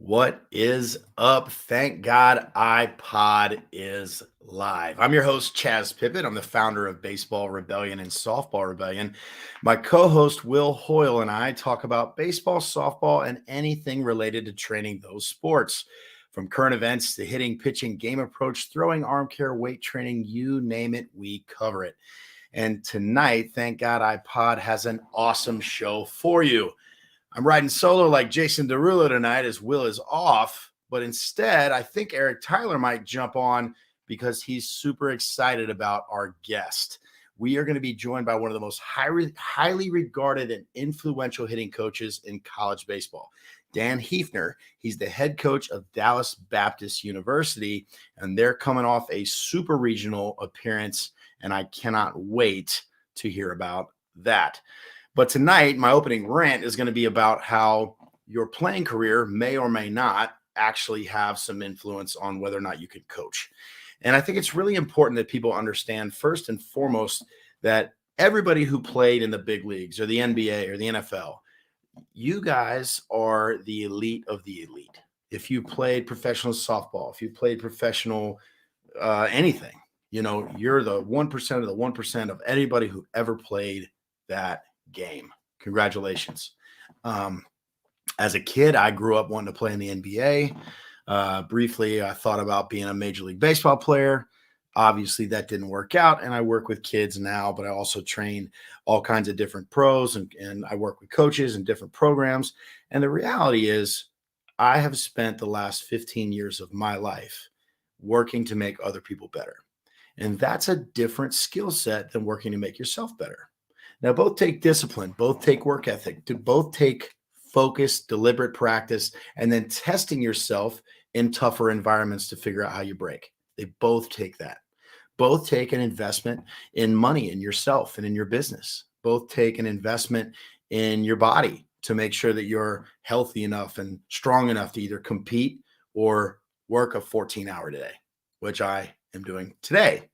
What is up? Thank God iPod is live. I'm your host, Chaz Pippitt. I'm the founder of Baseball Rebellion and Softball Rebellion. My co host, Will Hoyle, and I talk about baseball, softball, and anything related to training those sports. From current events to hitting, pitching, game approach, throwing, arm care, weight training, you name it, we cover it. And tonight, thank God iPod has an awesome show for you. I'm riding solo like Jason Derulo tonight as Will is off, but instead, I think Eric Tyler might jump on because he's super excited about our guest. We are going to be joined by one of the most highly regarded and influential hitting coaches in college baseball, Dan Heefner. He's the head coach of Dallas Baptist University, and they're coming off a super regional appearance, and I cannot wait to hear about that. But tonight, my opening rant is going to be about how your playing career may or may not actually have some influence on whether or not you can coach. And I think it's really important that people understand, first and foremost, that everybody who played in the big leagues or the NBA or the NFL, you guys are the elite of the elite. If you played professional softball, if you played professional anything, you're the 1% of the 1% of anybody who ever played that game. Congratulations. As a kid, I grew up wanting to play in the NBA. Briefly, I thought about being a Major League Baseball player. Obviously, that didn't work out, and I work with kids now, but I also train all kinds of different pros, and I work with coaches and different programs. And the reality is, I have spent the last 15 years of my life working to make other people better. And that's a different skill set than working to make yourself better. Now, both take discipline, both take work ethic, both take focus, deliberate practice, and then testing yourself in tougher environments to figure out how you break. They both take that. Both take an investment in money in yourself and in your business. Both take an investment in your body to make sure that you're healthy enough and strong enough to either compete or work a 14-hour day, which I am doing today.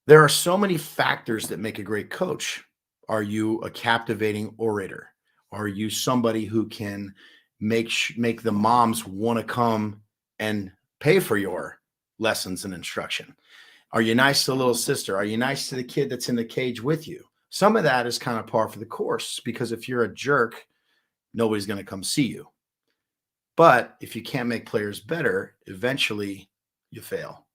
There are so many factors that make a great coach. Are you a captivating orator? Are you somebody who can make the moms want to come and pay for your lessons and instruction? Are you nice to the little sister? Are you nice to the kid that's in the cage with you? Some of that is kind of par for the course, because if you're a jerk, nobody's going to come see you. But if you can't make players better, eventually you fail.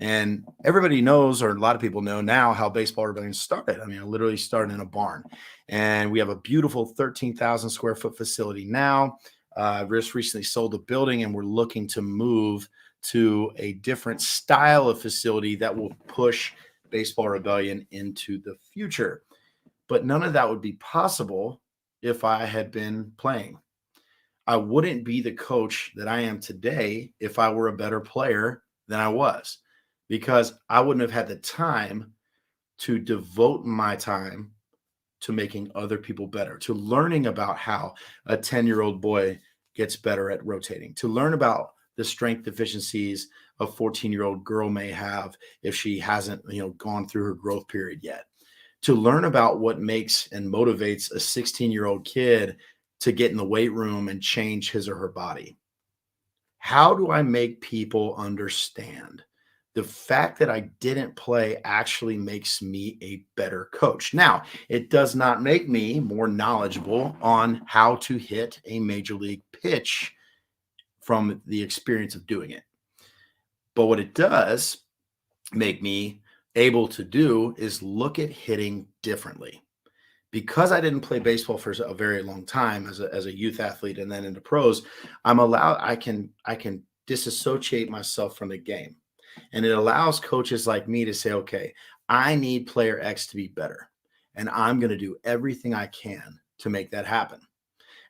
And everybody knows, or a lot of people know now, how Baseball Rebellion started. I mean, I literally started in a barn, and we have a beautiful 13,000 square foot facility now. Just recently sold the building, and we're looking to move to a different style of facility that will push Baseball Rebellion into the future. But none of that would be possible if I had been playing. I wouldn't be the coach that I am today if I were a better player than I was, because I wouldn't have had the time to devote my time to making other people better, to learning about how a 10-year-old boy gets better at rotating, to learn about the strength deficiencies a 14-year-old girl may have if she hasn't, gone through her growth period yet, to learn about what makes and motivates a 16-year-old kid to get in the weight room and change his or her body. How do I make people understand the fact that I didn't play actually makes me a better coach? Now, it does not make me more knowledgeable on how to hit a major league pitch from the experience of doing it. But what it does make me able to do is look at hitting differently. Because I didn't play baseball for a very long time as a youth athlete and then into pros, I can disassociate myself from the game. And it allows coaches like me to say, okay, I need player X to be better, and I'm going to do everything I can to make that happen.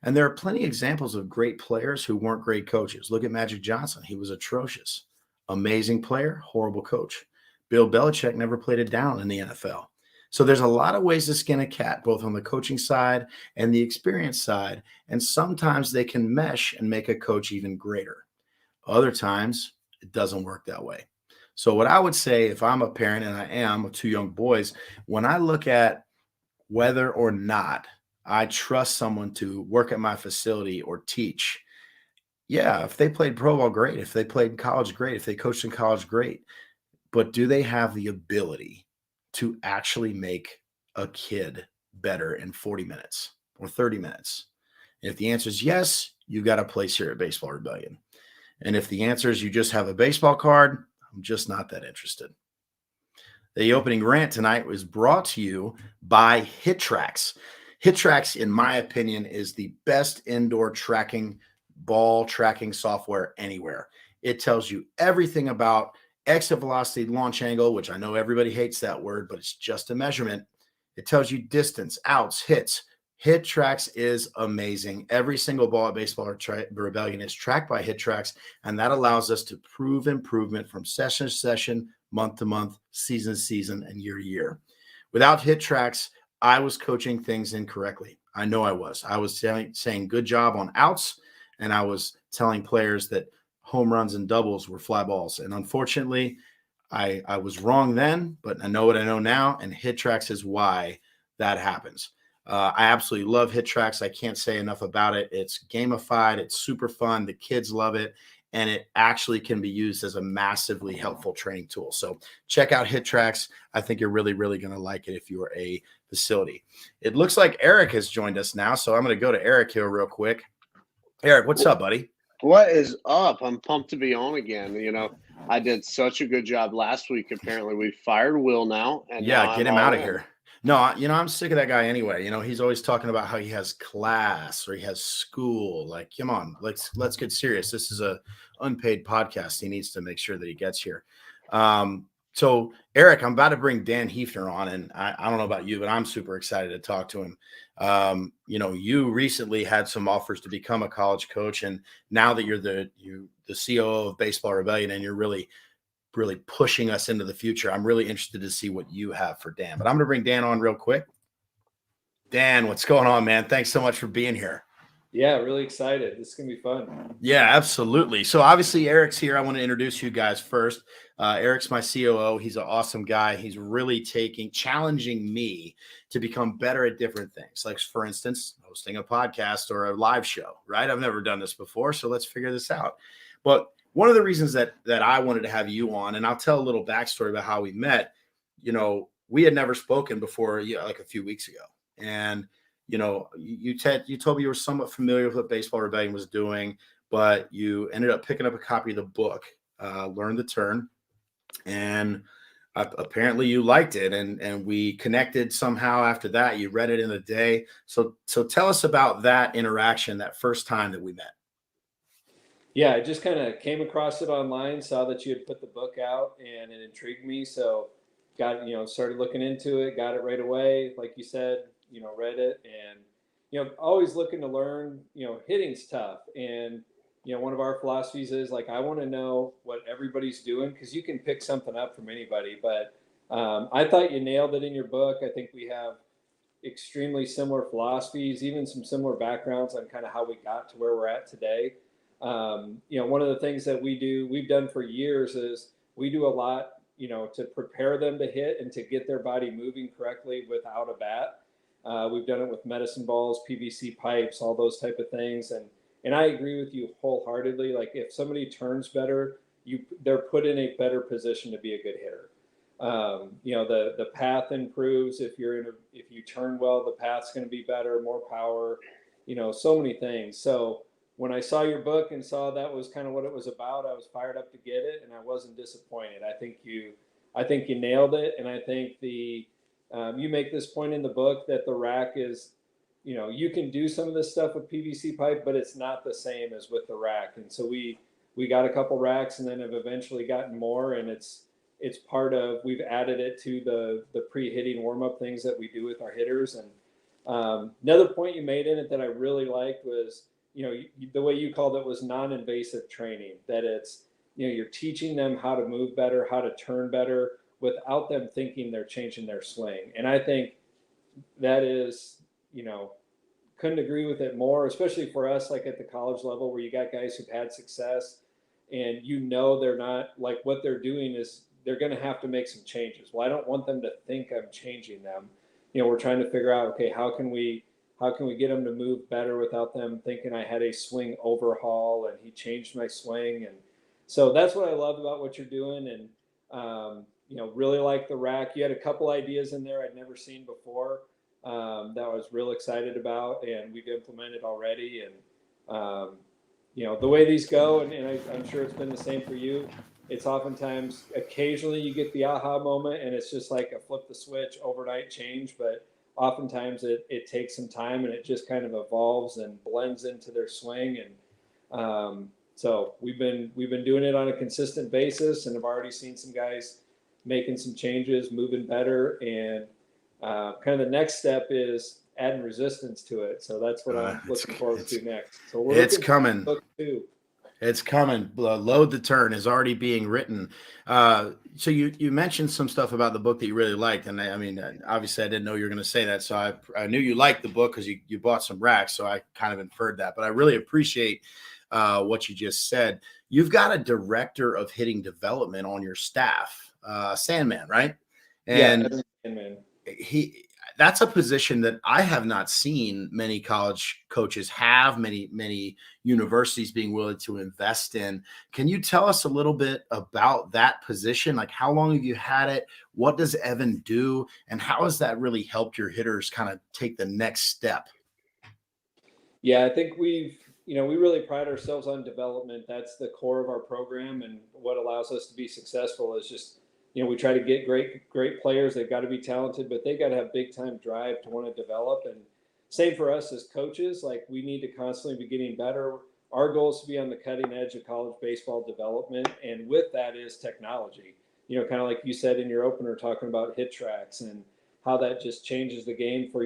And there are plenty of examples of great players who weren't great coaches. Look at Magic Johnson. He was atrocious. Amazing player, horrible coach. Bill Belichick never played it down in the NFL. So there's a lot of ways to skin a cat, both on the coaching side and the experience side. And sometimes they can mesh and make a coach even greater. Other times, it doesn't work that way. So what I would say, if I'm a parent, and I am of two young boys, when I look at whether or not I trust someone to work at my facility or teach, Yeah, if they played pro ball, great. If they played in college, great. If they coached in college, great. But do they have the ability to actually make a kid better in 40 minutes or 30 minutes? And if the answer is yes, you got a place here at Baseball Rebellion. And if the answer is you just have a baseball card, I'm just not that interested. The opening rant tonight was brought to you by HitTrax. HitTrax, in my opinion, is the best indoor ball tracking software anywhere. It tells you everything about exit velocity, launch angle, which I know everybody hates that word, but it's just a measurement. It tells you distance, outs, hits. HitTrax is amazing. Every single ball at Baseball Rebellion is tracked by HitTrax, and that allows us to prove improvement from session to session, month to month, season to season, and year to year. Without HitTrax, I was coaching things incorrectly. I know I was. I was saying good job on outs, and I was telling players that home runs and doubles were fly balls. And unfortunately, I was wrong then, but I know what I know now, and HitTrax is why that happens. I absolutely love HitTrax. I can't say enough about it. It's gamified. It's super fun. The kids love it. And it actually can be used as a massively helpful training tool. So check out HitTrax. I think you're really, really going to like it if you're a facility. It looks like Eric has joined us now. So I'm going to go to Eric here real quick. Eric, what's up, buddy? What is up? I'm pumped to be on again. I did such a good job last week. Apparently, we fired Will now, and Yeah, now get I'm him all out of in. here. No, I'm sick of that guy anyway. He's always talking about how he has class or he has school. Like, come on, let's get serious. This is a unpaid podcast. He needs to make sure that he gets here. So Eric, I'm about to bring Dan Heefner on, and I don't know about you, but I'm super excited to talk to him. You recently had some offers to become a college coach, and now that you're the COO of Baseball Rebellion, and you're really pushing us into the future, I'm really interested to see what you have for Dan. But I'm going to bring Dan on real quick. Dan, what's going on, man? Thanks so much for being here. Yeah, really excited. This is going to be fun. Yeah, absolutely. So obviously Eric's here. I want to introduce you guys first. Eric's my COO. He's an awesome guy. He's really challenging me to become better at different things. Like, for instance, hosting a podcast or a live show, right? I've never done this before, so let's figure this out. But one of the reasons that I wanted to have you on, and I'll tell a little backstory about how we met. We had never spoken before, like a few weeks ago. And you told me you were somewhat familiar with what Baseball Rebellion was doing, but you ended up picking up a copy of the book, Learn the Turn, and apparently you liked it, and we connected somehow after that. You read it in a day. So tell us about that interaction, that first time that we met. Yeah, I just kind of came across it online, saw that you had put the book out, and it intrigued me. So started looking into it, got it right away. Like you said, read it, and always looking to learn. Hitting's tough, and one of our philosophies is like, I want to know what everybody's doing, because you can pick something up from anybody. But I thought you nailed it in your book. I think we have extremely similar philosophies, even some similar backgrounds on kind of how we got to where we're at today. One of the things that we've done for years is we do a lot, to prepare them to hit and to get their body moving correctly without a bat. We've done it with medicine balls, PVC pipes, all those type of things. And I agree with you wholeheartedly. Like, if somebody turns better, they're put in a better position to be a good hitter. The path improves if you turn well. The path's going to be better, more power. So many things. So when I saw your book and saw that was kind of what it was about, I was fired up to get it, and I wasn't disappointed. I think you nailed it, and I think you make this point in the book that the rack is, you can do some of this stuff with PVC pipe, but it's not the same as with the rack. And so we got a couple racks, and then have eventually gotten more, and it's part of, we've added it to the pre-hitting warm-up things that we do with our hitters. And another point you made in it that I really liked was, the way you called it was non-invasive training, that it's, you're teaching them how to move better, how to turn better without them thinking they're changing their swing. And I think that is, couldn't agree with it more, especially for us, like at the college level, where you got guys who've had success, and they're not, like, what they're doing is they're going to have to make some changes. Well, I don't want them to think I'm changing them. We're trying to figure out, okay, how can we how can we get them to move better without them thinking I had a swing overhaul and he changed my swing. And so that's what I love about what you're doing. And, really like the rack. You had a couple ideas in there I'd never seen before that I was real excited about, and we've implemented already. And, the way these go, and I'm sure it's been the same for you, it's oftentimes, occasionally you get the aha moment and it's just like a flip the switch overnight change, but oftentimes it takes some time and it just kind of evolves and blends into their swing. And so we've been doing it on a consistent basis, and have already seen some guys making some changes, moving better. And kind of the next step is adding resistance to it. So that's what I'm looking forward to next. So it's coming. Book 2. It's coming. Load the Turn is already being written. So you mentioned some stuff about the book that you really liked, and I mean, obviously, I didn't know you were going to say that, so I knew you liked the book because you bought some racks, so I kind of inferred that. But I really appreciate what you just said. You've got a director of hitting development on your staff, Sandman, right? And yeah, Sandman. That's a position that I have not seen many college coaches have, many universities being willing to invest in. Can you tell us a little bit about that position? Like, how long have you had it? What does Evan do? And how has that really helped your hitters kind of take the next step? Yeah, I think we really pride ourselves on development. That's the core of our program, and what allows us to be successful is just, we try to get great players. They've got to be talented, but they got to have big time drive to want to develop. And same for us as coaches. Like, we need to constantly be getting better. Our goal is to be on the cutting edge of college baseball development, and with that is technology. Kind of like you said in your opener, talking about hit tracks and how that just changes the game for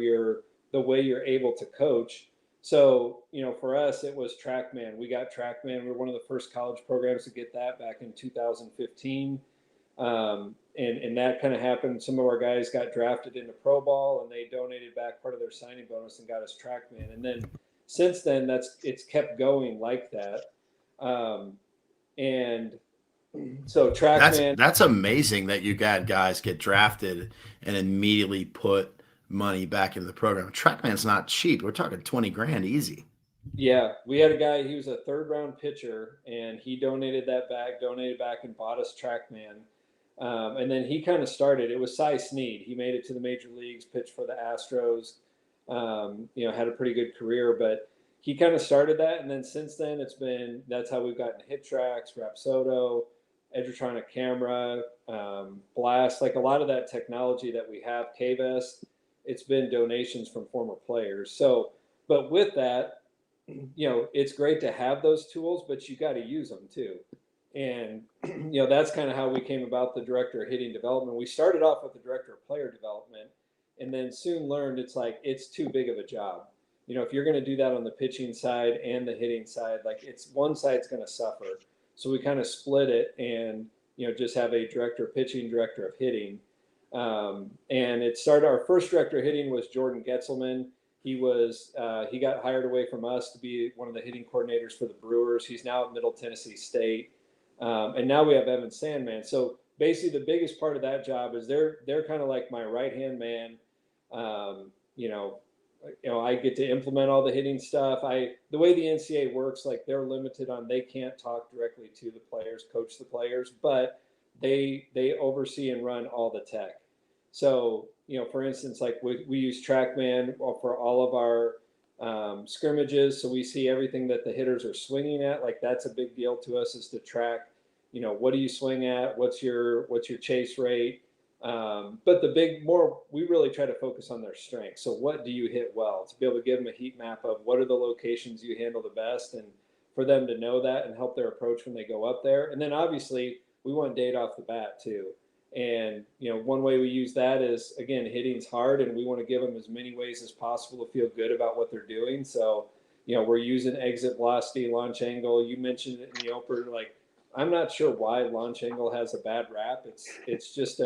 the way you're able to coach. So, for us, it was TrackMan. We got TrackMan. We were one of the first college programs to get that back in 2015. And that kind of happened. Some of our guys got drafted into pro ball, and they donated back part of their signing bonus and got us TrackMan. And then since then, it's kept going like that. And so TrackMan. That's amazing that you got guys get drafted and immediately put money back into the program. TrackMan's not cheap. We're talking 20 grand easy. Yeah, we had a guy, he was a 3rd round pitcher, and he donated back and bought us TrackMan. And then he kind of started. It was Cy Snead. He made it to the major leagues, pitched for the Astros, had a pretty good career, but he kind of started that. And then since then, that's how we've gotten Hit Tracks, Rapsodo, Edgertronic Camera, Blast, like a lot of that technology that we have, KVest, it's been donations from former players. So, but with that, it's great to have those tools, but you got to use them too. And, that's kind of how we came about the director of hitting development. We started off with the director of player development, and then soon learned it's too big of a job. If you're going to do that on the pitching side and the hitting side, like, one side's going to suffer. So we kind of split it and, just have a director of pitching, director of hitting. And it started, our first director of hitting was Jordan Getzelman. He got hired away from us to be one of the hitting coordinators for the Brewers. He's now at Middle Tennessee State. And now we have Evan Sandman. So basically the biggest part of that job is they're kind of like my right-hand man. I get to implement all the hitting stuff. The way the NCAA works, like, they're limited on, they can't talk directly to the players, coach the players, but they oversee and run all the tech. So, for instance, like we use TrackMan for all of our scrimmages. So we see everything that the hitters are swinging at. Like, that's a big deal to us, is to track, what do you swing at? What's your chase rate? But we really try to focus on their strengths. So what do you hit well, to be able to give them a heat map of what are the locations you handle the best, and for them to know that and help their approach when they go up there. And then obviously we want data off the bat too. And, one way we use that is, again, hitting's hard, and we want to give them as many ways as possible to feel good about what they're doing. So, we're using exit velocity, launch angle. You mentioned it in the opener. Like, I'm not sure why launch angle has a bad rap. It's just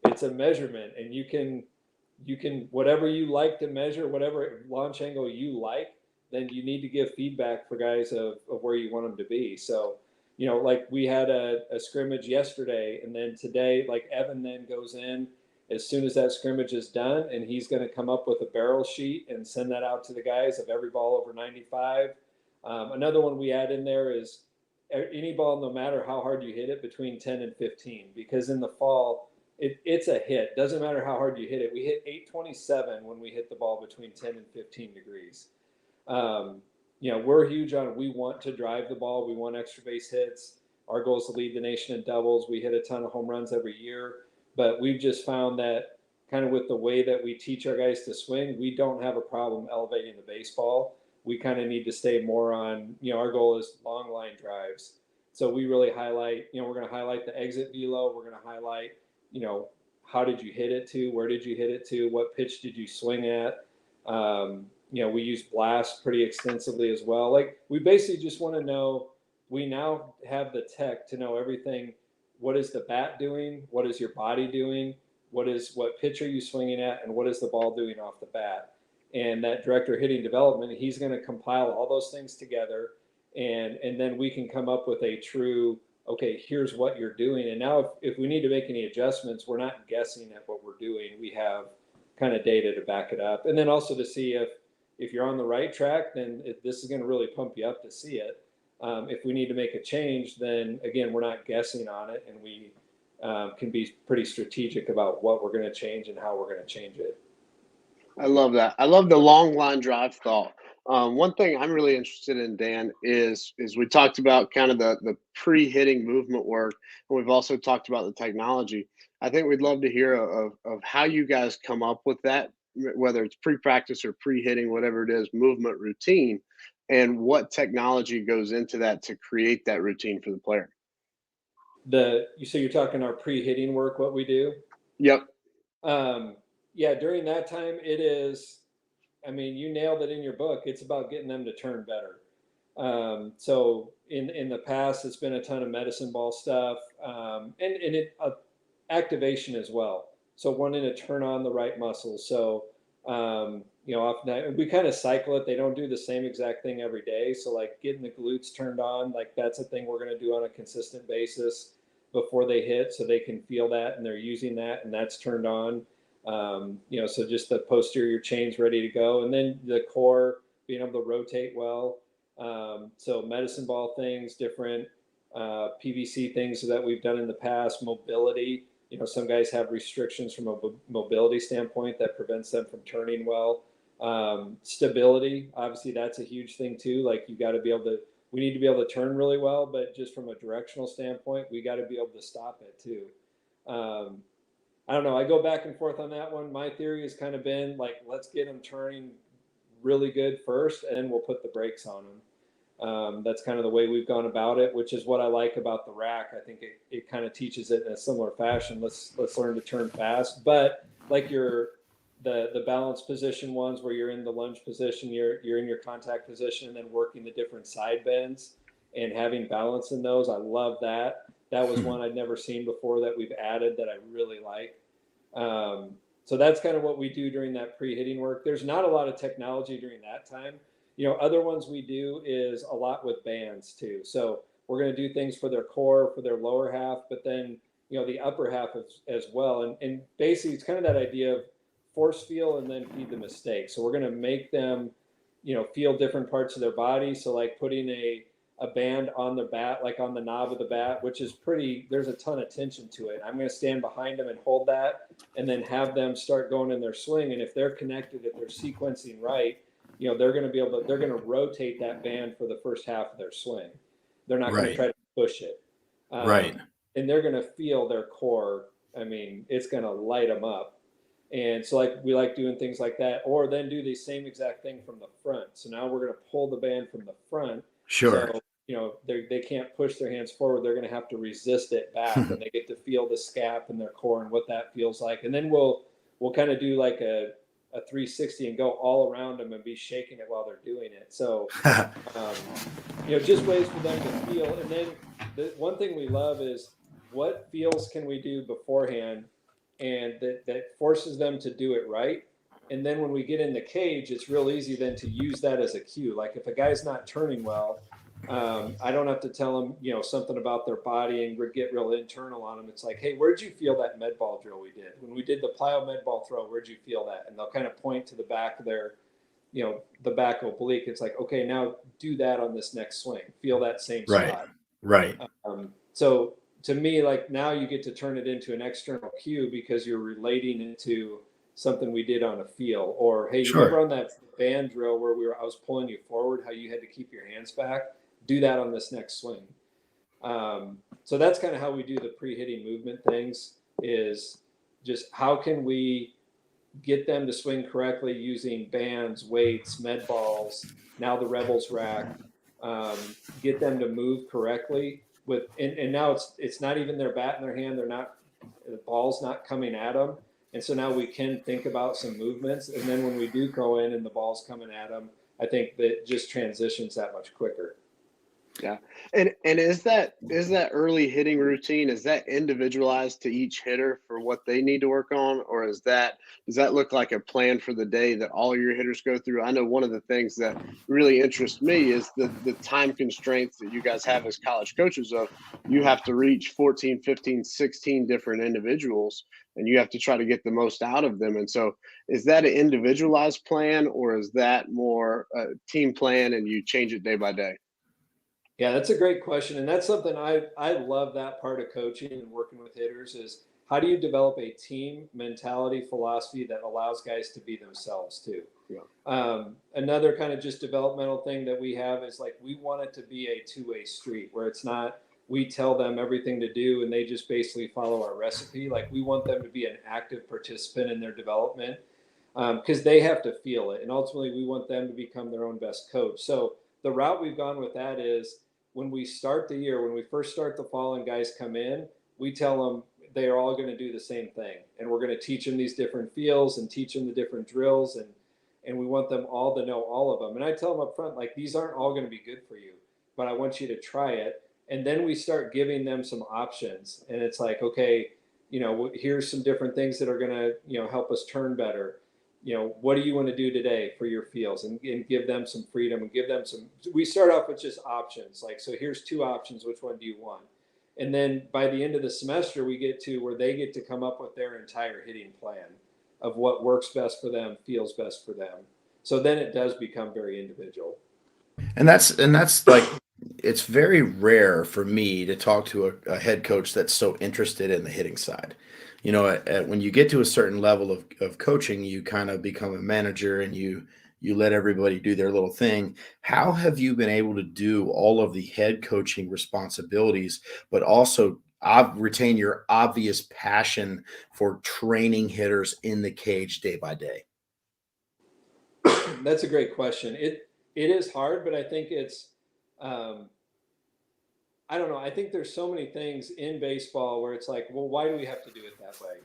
it's a measurement, and you can whatever you like to measure, whatever launch angle you like, then you need to give feedback for guys of where you want them to be. So, like, we had a scrimmage yesterday, and then today, like, Evan then goes in as soon as that scrimmage is done, and he's going to come up with a barrel sheet and send that out to the guys of every ball over 95. Another one we add in there is any ball, no matter how hard you hit it, between 10 and 15, because in the fall, it's a hit. Doesn't matter how hard you hit it. We hit 827 when we hit the ball between 10 and 15 degrees. We're huge on, we want to drive the ball. We want extra base hits. Our goal is to lead the nation in doubles. We hit a ton of home runs every year, but we've just found that kind of with the way that we teach our guys to swing, we don't have a problem elevating the baseball. We kind of need to stay more on, our goal is long line drives. So we really highlight, we're going to highlight the exit velo. We're going to highlight, how did you hit it to? Where did you hit it to? What pitch did you swing at? We use blast pretty extensively as well. Like, we basically just want to know, we now have the tech to know everything. What is the bat doing? What is your body doing? What pitch are you swinging at? And what is the ball doing off the bat? And that director of hitting development, he's going to compile all those things together. And then we can come up with a true, okay, here's what you're doing. And now if we need to make any adjustments, we're not guessing at what we're doing. We have kind of data to back it up. And then also to see if you're on the right track, then this is going to really pump you up to see it. If we need to make a change, then again, we're not guessing on it, and we can be pretty strategic about what we're going to change and how we're going to change it. I love that. I love the long line drive thought. One thing I'm really interested in, Dan, is we talked about kind of the pre-hitting movement work, and we've also talked about the technology. I think we'd love to hear of how you guys come up with that, whether it's pre-practice or pre-hitting, whatever it is, movement routine, and what technology goes into that to create that routine for the player. So you're talking our pre-hitting work, what we do? Yep. During that time, it is, you nailed it in your book. It's about getting them to turn better. So in the past, it's been a ton of medicine ball stuff, and activation as well. So wanting to turn on the right muscles. So, often we kind of cycle it. They don't do the same exact thing every day. So like getting the glutes turned on, like that's a thing we're going to do on a consistent basis before they hit, so they can feel that and they're using that and that's turned on. So just the posterior chain's ready to go. And then the core being able to rotate well. So medicine ball things, different PVC things that we've done in the past, mobility. Some guys have restrictions from a mobility standpoint that prevents them from turning well. Stability, obviously that's a huge thing too. Like we need to be able to turn really well, but just from a directional standpoint, we got to be able to stop it too. I don't know. I go back and forth on that one. My theory has kind of been like, let's get them turning really good first, and then we'll put the brakes on them. That's kind of the way we've gone about it, which is what I like about the rack. I think it kind of teaches it in a similar fashion. Let's learn to turn fast, but like the balance position ones where you're in the lunge position, you're in your contact position, and then working the different side bends and having balance in those. I love that. That was one I'd never seen before that we've added that I really like. So that's kind of what we do during that pre-hitting work. There's not a lot of technology during that time. Other ones we do is a lot with bands too. So we're going to do things for their core, for their lower half, but then, the upper half as well. And basically it's kind of that idea of force feel and then feed the mistake. So we're going to make them, feel different parts of their body. So like putting a band on the bat, like on the knob of the bat, which is there's a ton of tension to it. I'm going to stand behind them and hold that and then have them start going in their swing. And if they're connected, if they're sequencing right, they're going to rotate that band for the first half of their swing. They're not going to try to push it. Right. And they're going to feel their core. It's going to light them up. And so we like doing things like that, or then do the same exact thing from the front. So now we're going to pull the band from the front. Sure. So, they can't push their hands forward. They're going to have to resist it back, and they get to feel the scap in their core and what that feels like. And then we'll kind of do like a 360 and go all around them and be shaking it while they're doing it. So, just ways for them to feel. And then the one thing we love is what feels can we do beforehand, and that forces them to do it right. And then when we get in the cage, it's real easy then to use that as a cue. Like if a guy's not turning well, I don't have to tell them, something about their body and get real internal on them. It's like, hey, where'd you feel that med ball drill we did? When we did the plyo med ball throw, where'd you feel that? And they'll kind of point to the back of their, the back oblique. It's like, okay, now do that on this next swing. Feel that same Right. spot. Right. So to me, like now you get to turn it into an external cue because you're relating it to something we did on a feel. Or, hey, you remember on that band drill where I was pulling you forward, how you had to keep your hands back? Do that on this next swing. So that's kind of how we do the pre-hitting movement things, is just how can we get them to swing correctly using bands, weights, med balls, now the Rebels rack, get them to move correctly and now it's not even their bat in their hand. The ball's not coming at them. And so now we can think about some movements. And then when we do go in and the ball's coming at them, I think that just transitions that much quicker. Yeah. And is that early hitting routine, is that individualized to each hitter for what they need to work on? Or does that look like a plan for the day that all your hitters go through? I know one of the things that really interests me is the time constraints that you guys have as college coaches of you have to reach 14, 15, 16 different individuals and you have to try to get the most out of them. And so is that an individualized plan or is that more a team plan and you change it day by day? Yeah, that's a great question. And that's something I love that part of coaching and working with hitters is how do you develop a team mentality philosophy that allows guys to be themselves too? Yeah. Another kind of just developmental thing that we have is like we want it to be a two-way street where it's not we tell them everything to do and they just basically follow our recipe. Like we want them to be an active participant in their development because they have to feel it. And ultimately we want them to become their own best coach. So the route we've gone with that is when we start the year, when we first start the fall and guys come in, we tell them they are all going to do the same thing. And we're going to teach them these different feels and teach them the different drills. And we want them all to know all of them. And I tell them up front, like, these aren't all going to be good for you, but I want you to try it. And then we start giving them some options. And it's like, okay, here's some different things that are going to, help us turn better. What do you want to do today for your feels and give them some freedom and give them we start off with just options. Like, so here's 2 options. Which one do you want? And then by the end of the semester, we get to where they get to come up with their entire hitting plan of what works best for them, feels best for them. So then it does become very individual. And that's like, it's very rare for me to talk to a head coach that's so interested in the hitting side. When you get to a certain level of coaching, you kind of become a manager and you let everybody do their little thing. How have you been able to do all of the head coaching responsibilities, but also retain your obvious passion for training hitters in the cage day by day? That's a great question. It is hard, but I think it's I don't know. I think there's so many things in baseball where it's like, well, why do we have to do it that way?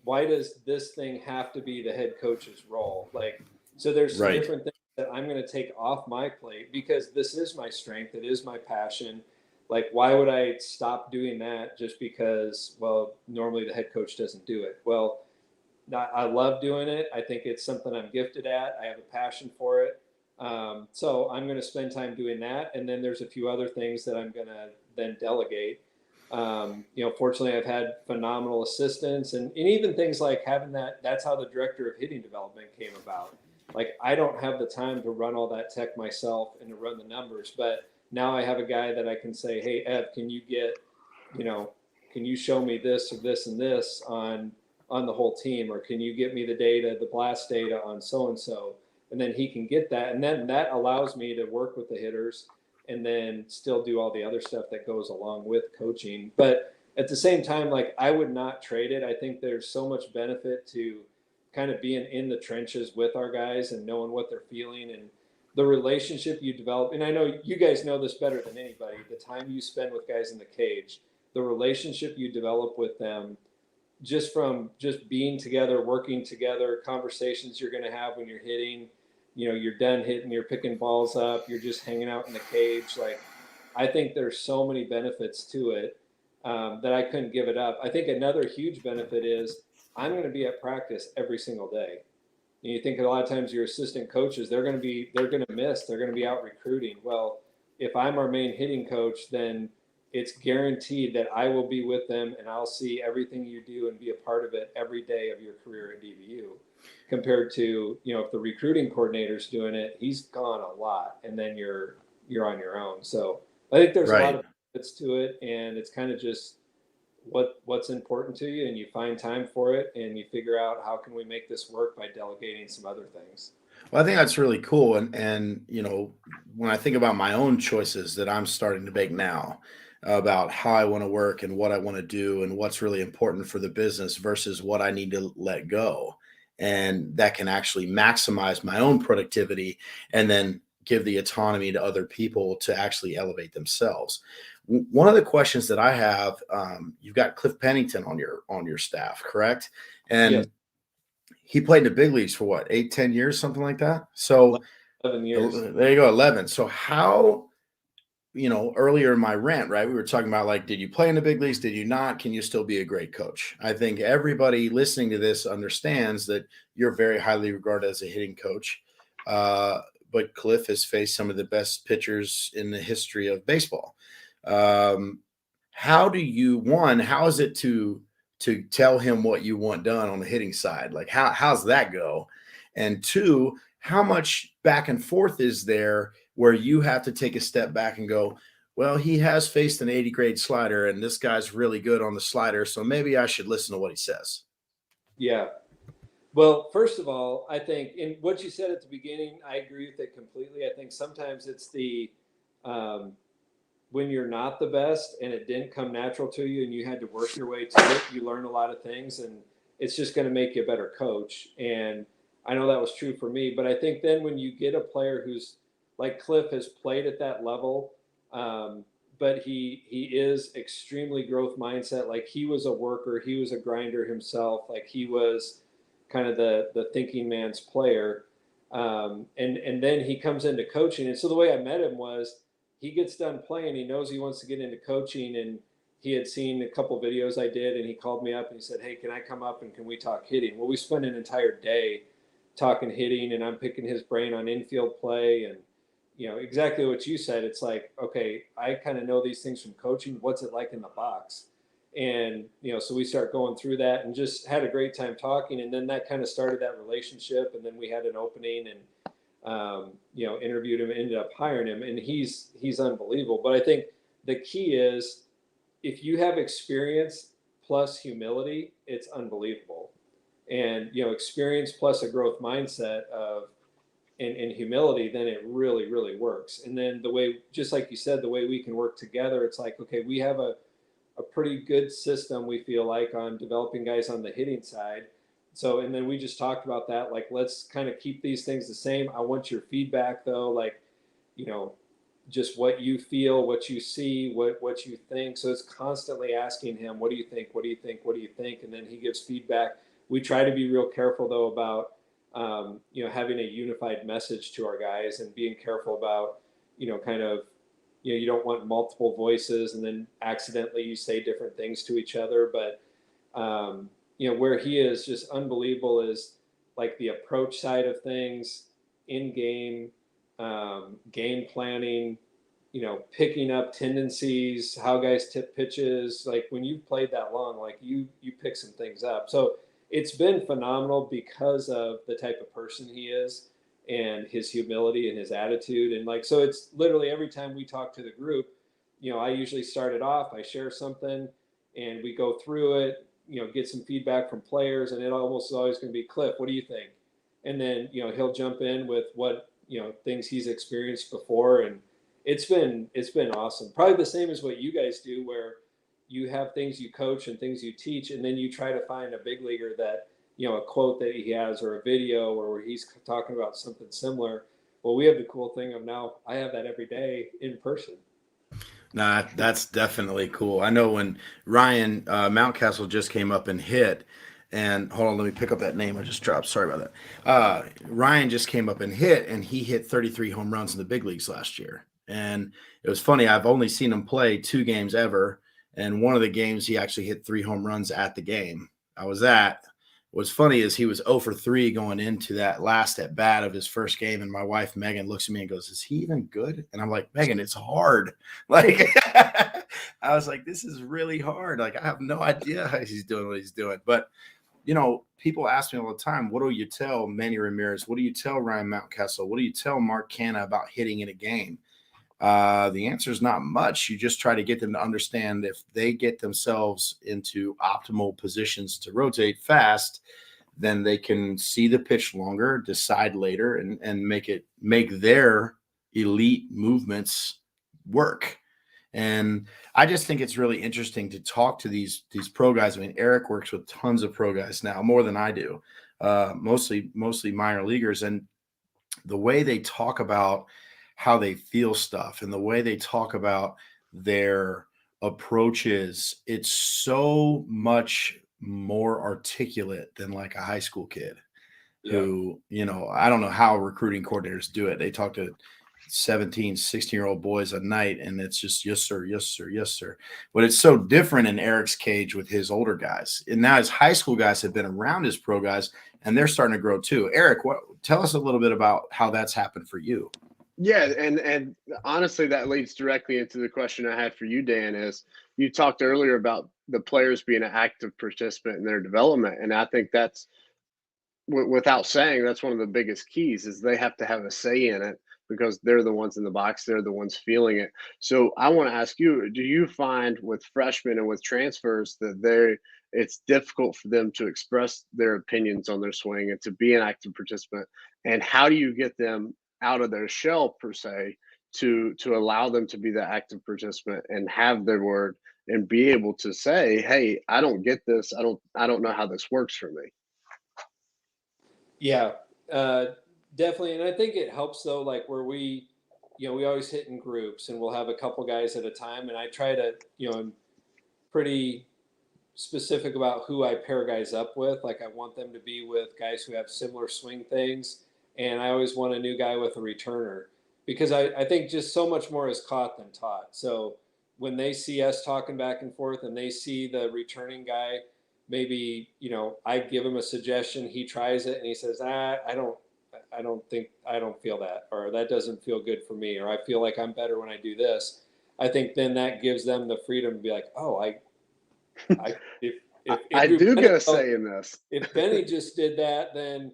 Why does this thing have to be the head coach's role? Like, so there's some different things that I'm going to take off my plate because this is my strength. It is my passion. Like, why would I stop doing that just because, well, normally the head coach doesn't do it? Well, I love doing it. I think it's something I'm gifted at. I have a passion for it. So I'm going to spend time doing that. And then there's a few other things that I'm going to then delegate. Fortunately, I've had phenomenal assistants and even things like having that's how the director of hitting development came about. Like, I don't have the time to run all that tech myself and to run the numbers, but now I have a guy that I can say, hey, Ev, can you show me this or this and this on the whole team? Or can you get me the data, the blast data on so-and-so? And then he can get that. And then that allows me to work with the hitters and then still do all the other stuff that goes along with coaching. But at the same time, like, I would not trade it. I think there's so much benefit to kind of being in the trenches with our guys and knowing what they're feeling and the relationship you develop. And I know you guys know this better than anybody, the time you spend with guys in the cage, the relationship you develop with them, just from just being together, working together, conversations you're going to have when you're hitting, you're done hitting, you're picking balls up, you're just hanging out in the cage. Like, I think there's so many benefits to it that I couldn't give it up. I think another huge benefit is I'm going to be at practice every single day. And you think a lot of times your assistant coaches, they're going to miss, they're going to be out recruiting. Well, if I'm our main hitting coach, then it's guaranteed that I will be with them and I'll see everything you do and be a part of it every day of your career at DVU. Compared to, if the recruiting coordinator's doing it, he's gone a lot, and then you're on your own. So I think there's a lot of benefits to it, and it's kind of just what's important to you, and you find time for it, and you figure out how can we make this work by delegating some other things. Well, I think that's really cool. And when I think about my own choices that I'm starting to make now about how I want to work and what I want to do and what's really important for the business versus what I need to let go. And that can actually maximize my own productivity and then give the autonomy to other people to actually elevate themselves. One of the questions that I have, you've got Cliff Pennington on your staff, correct? And yes. He played in the big leagues for what, 8-10 years, something like that. So 11 years. There you go, 11. So how, earlier in my rant, right, we were talking about like, did you play in the big leagues? Did you not? Can you still be a great coach? I think everybody listening to this understands that you're very highly regarded as a hitting coach. But Cliff has faced some of the best pitchers in the history of baseball. How is it to tell him what you want done on the hitting side? Like how's that go? And two, how much back and forth is there where you have to take a step back and go, well, he has faced an 80 grade slider and this guy's really good on the slider, so maybe I should listen to what he says. Yeah. Well, first of all, I think in what you said at the beginning, I agree with it completely. I think sometimes it's when you're not the best and it didn't come natural to you and you had to work your way to it, you learn a lot of things and it's just going to make you a better coach. And I know that was true for me, but I think then when you get a player who's like Cliff has played at that level, but he is extremely growth mindset. Like he was a worker, he was a grinder himself. Like he was kind of the thinking man's player. And then he comes into coaching. And so the way I met him was he gets done playing. He knows he wants to get into coaching. And he had seen a couple of videos I did and he called me up and he said, hey, can I come up and can we talk hitting? Well, we spent an entire day talking hitting and I'm picking his brain on infield play and, exactly what you said. It's like, okay, I kind of know these things from coaching. What's it like in the box? And, so we start going through that and just had a great time talking. And then that kind of started that relationship. And then we had an opening and, interviewed him, ended up hiring him. And he's unbelievable. But I think the key is if you have experience plus humility, it's unbelievable. And, experience plus a growth mindset and humility, then it really, really works. And then the way, just like you said, the way we can work together, it's like, okay, we have a pretty good system, we feel like, on developing guys on the hitting side. So, and then we just talked about that, like, let's kind of keep these things the same. I want your feedback though, like, just what you feel, what you see, what you think. So it's constantly asking him, what do you think? What do you think? What do you think? And then he gives feedback. We try to be real careful though about, having a unified message to our guys and being careful about, you don't want multiple voices and then accidentally you say different things to each other. But, where he is just unbelievable is like the approach side of things, in game, game planning, picking up tendencies, how guys tip pitches. Like when you've played that long, like you pick some things up. So it's been phenomenal because of the type of person he is and his humility and his attitude. And like, so it's literally every time we talk to the group, I usually start it off, I share something and we go through it, get some feedback from players, and it almost is always going to be, Cliff, what do you think? And then, he'll jump in with what, things he's experienced before. And it's been awesome. Probably the same as what you guys do, where you have things you coach and things you teach, and then you try to find a big leaguer that, a quote that he has or a video or where he's talking about something similar. Well, we have the cool thing of now I have that every day in person. Nah, that's definitely cool. I know when Ryan Mountcastle just came up and hit, and hold on, let me pick up that name I just dropped. Sorry about that. Ryan just came up and hit, and he hit 33 home runs in the big leagues last year. And it was funny. I've only seen him play 2 games ever. And one of the games he actually hit 3 home runs at the game I was at. What's funny is he was 0 for 3 going into that last at bat of his first game. And my wife, Megan, looks at me and goes, "Is he even good?" And I'm like, "Megan, it's hard." Like, I was like, "This is really hard. Like, I have no idea how he's doing what he's doing." But, people ask me all the time, what do you tell Manny Ramirez? What do you tell Ryan Mountcastle? What do you tell Mark Canha about hitting in a game? The answer is not much. You just try to get them to understand if they get themselves into optimal positions to rotate fast, then they can see the pitch longer, decide later, and make their elite movements work. And I just think it's really interesting to talk to these pro guys. I mean, Eric works with tons of pro guys now, more than I do, mostly minor leaguers, and the way they talk about how they feel stuff and the way they talk about their approaches, it's so much more articulate than like a high school kid who, I don't know how recruiting coordinators do it. They talk to 17, 16-year-old boys a night, and it's just, "Yes, sir, yes, sir, yes, sir." But it's so different in Eric's cage with his older guys. And now his high school guys have been around his pro guys, and they're starting to grow too. Eric, tell us a little bit about how that's happened for you. Yeah, and honestly, that leads directly into the question I had for you, Dan. Is you talked earlier about the players being an active participant in their development, and I think that's, without saying, that's one of the biggest keys is they have to have a say in it because they're the ones in the box, they're the ones feeling it. So I want to ask you, do you find with freshmen and with transfers that it's difficult for them to express their opinions on their swing and to be an active participant? And how do you get them out of their shell per se to allow them to be the active participant and have their word and be able to say, "Hey, I don't get this. I don't know how this works for me." Yeah, definitely. And I think it helps though, like where we always hit in groups and we'll have a couple guys at a time. And I try to, I'm pretty specific about who I pair guys up with. Like I want them to be with guys who have similar swing things. And I always want a new guy with a returner because I think just so much more is caught than taught. So when they see us talking back and forth and they see the returning guy, maybe, I give him a suggestion, he tries it and he says, I don't feel that, or that doesn't feel good for me, or I feel like I'm better when I do this. I think then that gives them the freedom to be like, oh, if I Andrew do get a Bennett, say in this. if Benny just did that, then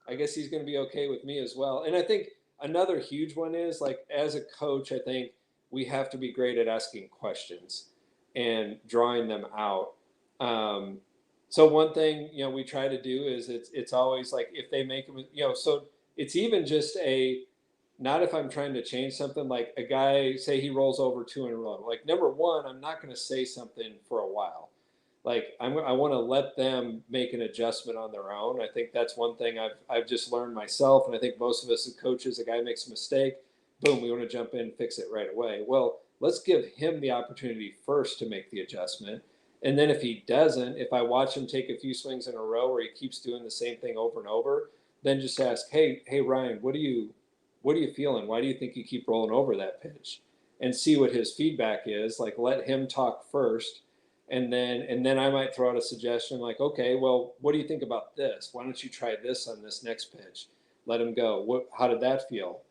I guess he's going to be okay with me as well. And I think another huge one is like, as a coach, I think we have to be great at asking questions and drawing them out. So one thing, we try to do is it's always like if they make them, so it's even just not if I'm trying to change something, like a guy, say he rolls over 2 in a row. Like number one, I'm not going to say something for a while. Like I want to let them make an adjustment on their own. I think that's one thing I've just learned myself, and I think most of us as coaches, a guy makes a mistake, boom, we want to jump in and fix it right away. Well, let's give him the opportunity first to make the adjustment, and then if he doesn't, if I watch him take a few swings in a row where he keeps doing the same thing over and over, then just ask, hey Ryan, what are you feeling? Why do you think you keep rolling over that pitch? And see what his feedback is. Like let him talk first, and then I might throw out a suggestion like, okay, well, what do you think about this? Why don't you try this on this next pitch? Let him go. How did that feel?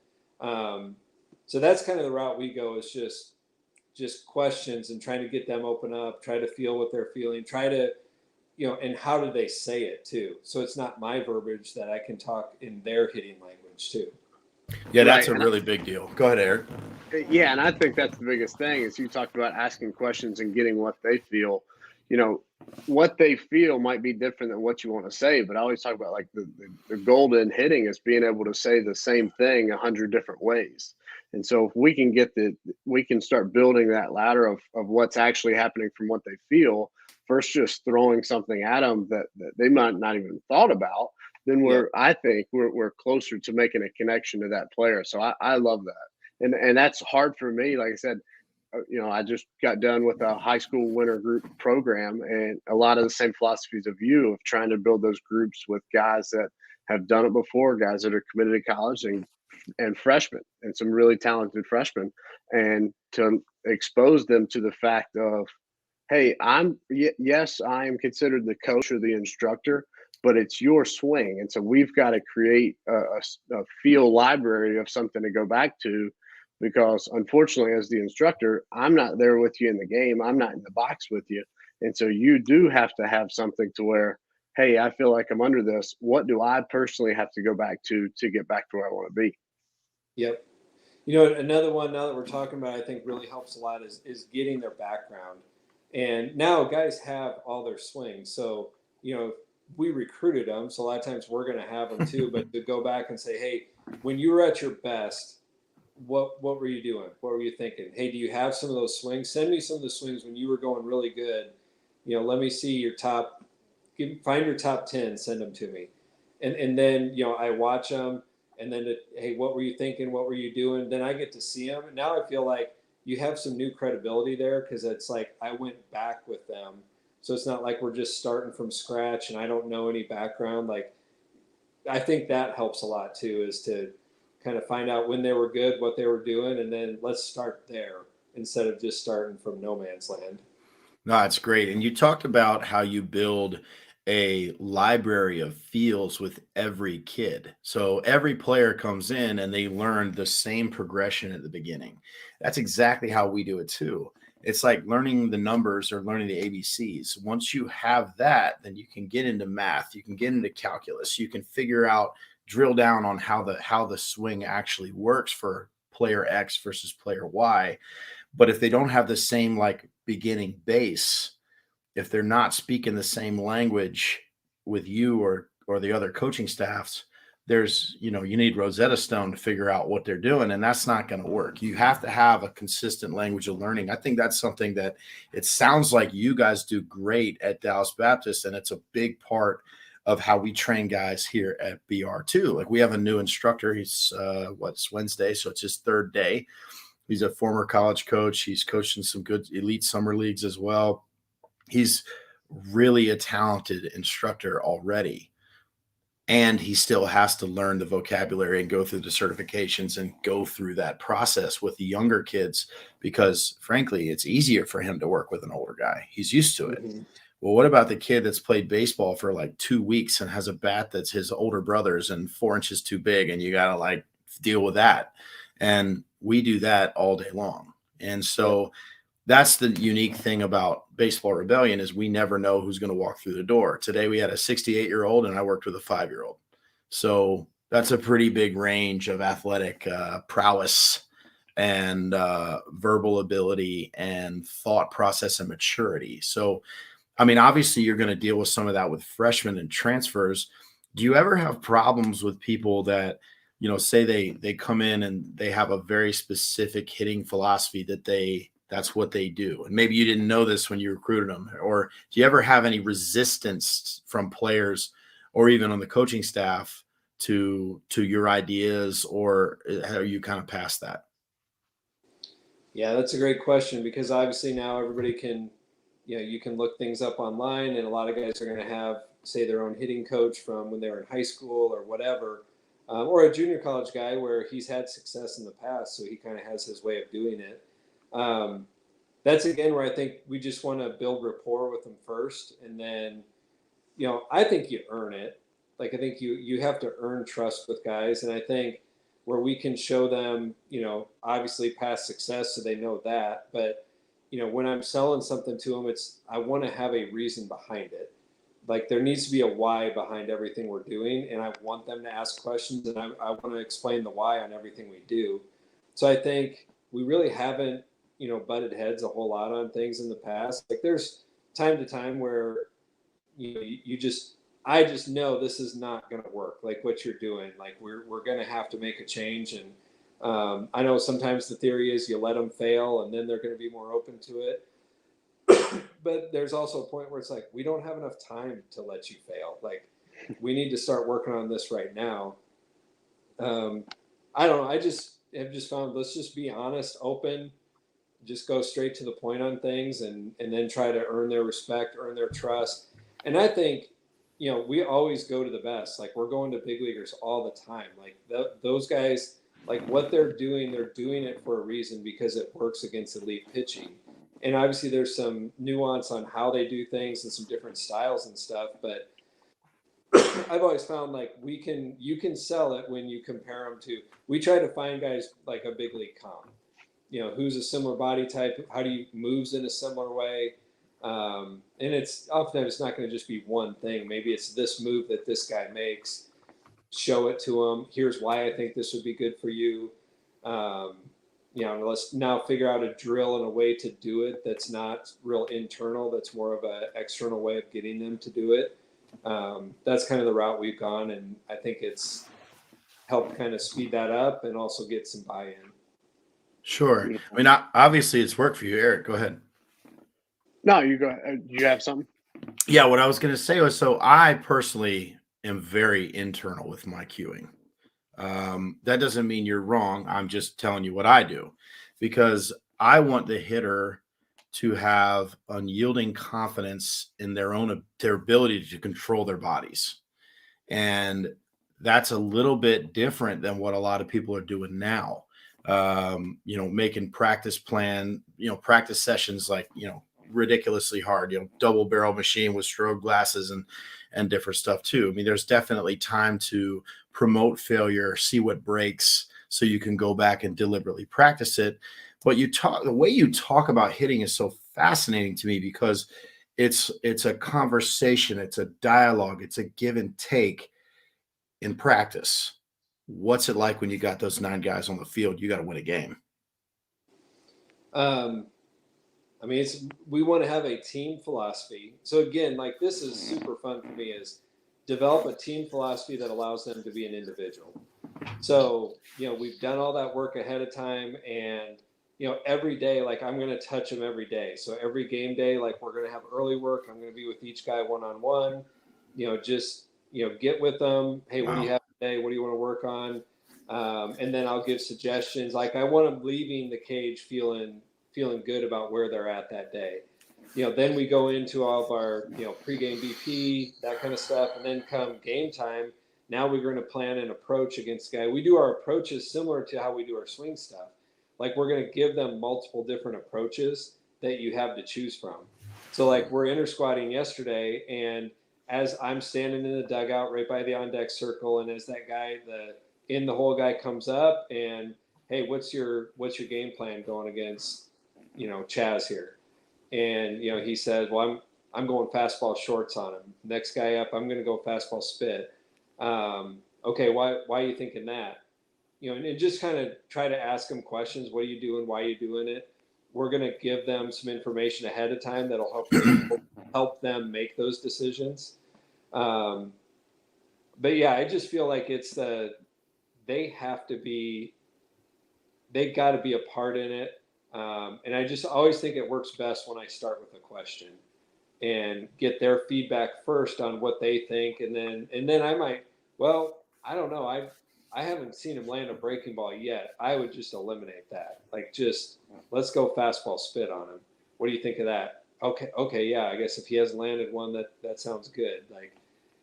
So that's kind of the route we go, is just questions and trying to get them open up, try to feel what they're feeling, try to, and how do they say it too? So it's not my verbiage, that I can talk in their hitting language too. Yeah, that's a really big deal. Go ahead, Eric. Yeah, and I think that's the biggest thing is you talked about asking questions and getting what they feel. What they feel might be different than what you want to say, but I always talk about like the golden hitting is being able to say the same thing 100 different ways. And so if we can we can start building that ladder of what's actually happening from what they feel, first just throwing something at them that they might not even thought about, then I think we're closer to making a connection to that player. So I love that. And that's hard for me. Like I said, I just got done with a high school winter group program, and a lot of the same philosophies of you of trying to build those groups with guys that have done it before, guys that are committed to college, and freshmen, and some really talented freshmen, and to expose them to the fact of, hey, yes, I am considered the coach or the instructor, but it's your swing. And so we've got to create a feel library of something to go back to, because unfortunately, as the instructor, I'm not there with you in the game. I'm not in the box with you. And so you do have to have something to where, hey, I feel like I'm under this. What do I personally have to go back to get back to where I want to be? Yep. You know, another one now that we're talking about, I think really helps a lot is getting their background. And now guys have all their swings. So, you know, we recruited them. So a lot of times we're going to have them too. But to go back and say, hey, when you were at your best, what were you doing? What were you thinking? Hey, do you have some of those swings? Send me some of the swings when you were going really good. You know, let me see your top. Find your top 10. Send them to me, and then you know I watch them, and then hey, what were you thinking? What were you doing? Then I get to see them, and now I feel like you have some new credibility there because it's like I went back with them, so it's not like we're just starting from scratch and I don't know any background. Like I think that helps a lot too, is to kind of find out when they were good, what they were doing, and then let's start there instead of just starting from no man's land. No, it's great. And you talked about how you build a library of feels with every kid. So every player comes in and they learn the same progression at the beginning. That's exactly how we do it too. It's like learning the numbers or learning the ABCs. Once you have that, then you can get into math, you can get into calculus, you can figure out, drill down on how the swing actually works for player X versus player Y. But if they don't have the same like beginning base, if they're not speaking the same language with you or the other coaching staffs, there's, you need Rosetta Stone to figure out what they're doing, and that's not going to work. You have to have a consistent language of learning. I think that's something that it sounds like you guys do great at Dallas Baptist, and it's a big part of how we train guys here at BR too. Like we have a new instructor. He's what's Wednesday, so it's his third day. He's a former college coach. He's coached in some good elite summer leagues as well. He's really a talented instructor already. And he still has to learn the vocabulary and go through the certifications and go through that process with the younger kids because, frankly, it's easier for him to work with an older guy. He's used to it. Mm-hmm. Well, what about the kid that's played baseball for like 2 weeks and has a bat that's his older brother's and 4 inches too big, and you got to like deal with that? And we do that all day long. And so that's the unique thing about Baseball Rebellion is we never know who's going to walk through the door. Today we had a 68-year-old and I worked with a 5-year-old. So that's a pretty big range of athletic prowess and verbal ability and thought process and maturity. So, I mean, obviously you're going to deal with some of that with freshmen and transfers. Do you ever have problems with people that, say they come in and they have a very specific hitting philosophy that's what they do? And maybe you didn't know this when you recruited them, or do you ever have any resistance from players or even on the coaching staff to your ideas, or are you kind of past that? Yeah, that's a great question because obviously now everybody can, you can look things up online, and a lot of guys are going to have, say, their own hitting coach from when they were in high school or whatever, or a junior college guy where he's had success in the past, so he kind of has his way of doing it. That's again where I think we just want to build rapport with them first, and then, I think you earn it. Like I think you have to earn trust with guys, and I think where we can show them, obviously past success, so they know that. But when I'm selling something to them, I want to have a reason behind it. Like there needs to be a why behind everything we're doing, and I want them to ask questions, and I want to explain the why on everything we do. So I think we really haven't, butted heads a whole lot on things in the past. Like there's time to time where I just know this is not going to work. Like what you're doing, like we're going to have to make a change. And I know sometimes the theory is you let them fail, and then they're going to be more open to it. But there's also a point where it's like we don't have enough time to let you fail. Like we need to start working on this right now. I don't know. I just have just found, let's just be honest, open, just go straight to the point on things, and then try to earn their respect, earn their trust. And I think, we always go to the best. Like we're going to big leaguers all the time. Like those guys, like what they're doing it for a reason because it works against elite pitching. And obviously there's some nuance on how they do things and some different styles and stuff, but I've always found like you can sell it when you compare them to. We try to find guys like a big league comp. Who's a similar body type, how do you moves in a similar way. And it's often it's not going to just be one thing. Maybe it's this move that this guy makes. Show it to him. Here's why I think this would be good for you. Um, let's now figure out a drill and a way to do it that's not real internal. That's more of an external way of getting them to do it. That's kind of the route we've gone, and I think it's helped kind of speed that up and also get some buy-in. Sure. I mean, obviously it's worked for you. Eric, go ahead. No, you go ahead. You have something? Yeah, what I was going to say was, so I personally am very internal with my cueing. That doesn't mean you're wrong. I'm just telling you what I do, because I want the hitter to have unyielding confidence in their ability to control their bodies. And that's a little bit different than what a lot of people are doing now. Making practice sessions like, ridiculously hard, double barrel machine with strobe glasses and different stuff too. I mean, there's definitely time to promote failure, see what breaks, so you can go back and deliberately practice it. But the way you talk about hitting is so fascinating to me, because it's a conversation, it's a dialogue, it's a give and take in practice. What's it like when you got those 9 guys on the field? You got to win a game. I mean, we want to have a team philosophy. So again, like, this is super fun for me, is develop a team philosophy that allows them to be an individual. So, we've done all that work ahead of time, and, every day, like, I'm going to touch them every day. So every game day, like, we're going to have early work. I'm going to be with each guy one-on-one, get with them. Hey, what do you have today? What do you want to work on? And then I'll give suggestions. Like, I want them leaving the cage feeling good about where they're at that day. Then we go into all of our, pregame BP, that kind of stuff. And then come game time, now we're going to plan an approach against the guy. We do our approaches similar to how we do our swing stuff. Like, we're going to give them multiple different approaches that you have to choose from. So, like, we're inter squatting yesterday, and as I'm standing in the dugout right by the on deck circle, and as that guy, the in the hole guy, comes up and, hey, what's your game plan going against, Chaz here? And, he said, well, I'm going fastball shorts on him. Next guy up, I'm going to go fastball spit. Okay, why are you thinking that? And just kind of try to ask them questions. What are you doing? Why are you doing it? We're going to give them some information ahead of time that'll help them make those decisions. But yeah, I just feel like they got to be a part in it. And I just always think it works best when I start with a question and get their feedback first on what they think. And then I might, I don't know. I haven't seen him land a breaking ball yet. I would just eliminate that. Like, just let's go fastball spit on him. What do you think of that? Okay. Yeah. I guess if he hasn't landed one, that sounds good. Like,